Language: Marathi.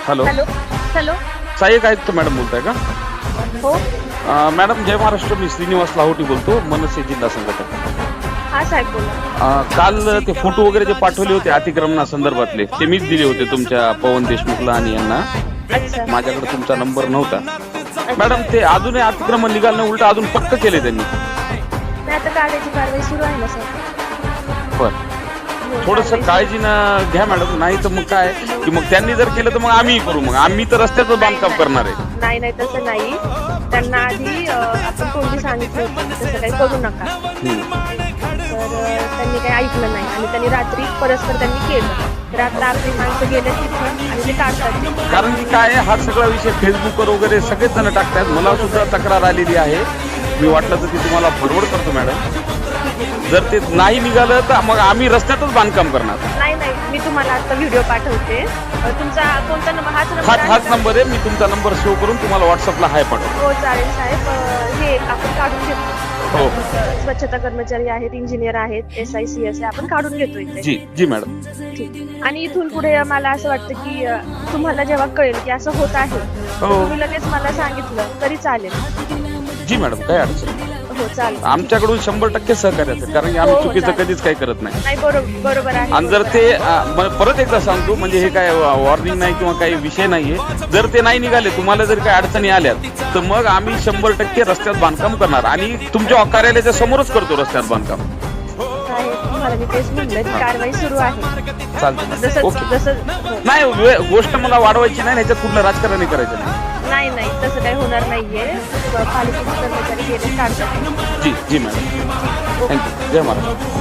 Hello hello hello. सहाय्यक आयुक्त मॅडम बोलताय का? हो. मॅडम जय महाराष्ट्र, मी श्रीनिवास लाहोटी बोलतो, मनसे जिल्हा संघटक. हा साहेब बोला. काल ते फोटो वगैरे जे पाठवले होते अतिक्रमणा संदर्भातले ते मीच दिले होते तुमच्या पवन देशमुखला आणि यांना. अच्छा माझ्याकडे तुमचा नंबर नव्हता. अच्छा. मॅडम ते अजूनही अतिक्रमण निघालं नाही, उलट अजून पक्क केले त्यांनी. नाही आता कायद्याची कारवाई सुरू आहे ना सर. बरं, हो, थोडस कारवाई काळजीनं घ्या मॅडम, नाही तर मग काय की मग त्यांनी जर केलं तर मग आम्ही करू, मग आम्ही तर रस्त्याचं बांधकाम करणार आहे. नाही नाही तसं नाही. त्यांना आधी आपण कोणती सांगितलं होतं तसं काही करू नका. तर त्यांनी काही ऐकलं नाही आणि त्यांनी रात्री परस्पर त्यांनी केलं. तर आता आपली माणसं गेले तिथं आणि ते काढतात. कारण की काय हा सगळा विषय फेसबुकवर वगैरे सगळेच जण टाकतात. मला सुद्धा तक्रार आलेली आहे. मी वाटलं तर ती तुम्हाला फॉरवर्ड करतो मॅडम. जर ते नाही निघालं तर मग आम्ही रस्त्यातच बांधकाम करणार. नाही नाही, मी तुम्हाला आता व्हिडिओ पाठवते. तुमचा कोणता नंबर? हाच नंबर आहे. मी तुमचा नंबर सेव्ह करून तुम्हाला व्हॉट्सअपला हाय पाठवतो. हो चालेल साहेब. हे आपण काढून घेतो. हो. स्वच्छता कर्मचारी आहेत, इंजिनियर आहेत, SICS आपण काढून घेतो इथे. जी जी मॅडम. ठीक. आणि इथून पुढे मला असं वाटतं की तुम्हाला जेव्हा कळेल की असं होत आहे तुम्ही लगेच मला सांगितलं तरी चालेल. जी मॅडम, काय अडचण नाही. हो चालेल. आमच्याकडून 100% सहकार्याचं, कारण की आम्ही हो, चुकीचं चालेल. कधीच काही करत नाही. नाही बरोबर आहे. आणि जर ते परत एकदा सांगतो, म्हणजे हे काय वॉर्निंग नाही किंवा काही विषय नाहीये. जर ते नाही निघाले, तुम्हाला जर काही अडचणी आल्या तर मग आम्ही 100% रस्त्यात बांधकाम करणार आणि तुमच्या कार्यालयाच्या समोरच करतो रस्त्यात बांधकाम. साहेब तुम्हाला मी तेच म्हणलं की कारवाई सुरू आहे. चालतं. जसं ओके. हो. नाही, गोष्ट मला वाढवायची नाही, ह्याच्यात कुठलं राजकारण करायचं नाही. नाही नाही तसं काही होणार नाहीये. पालिकेचे कर्मचारी गेले काढतात. जी जी मॅडम, थँक्यू. जय महाराष्ट्र.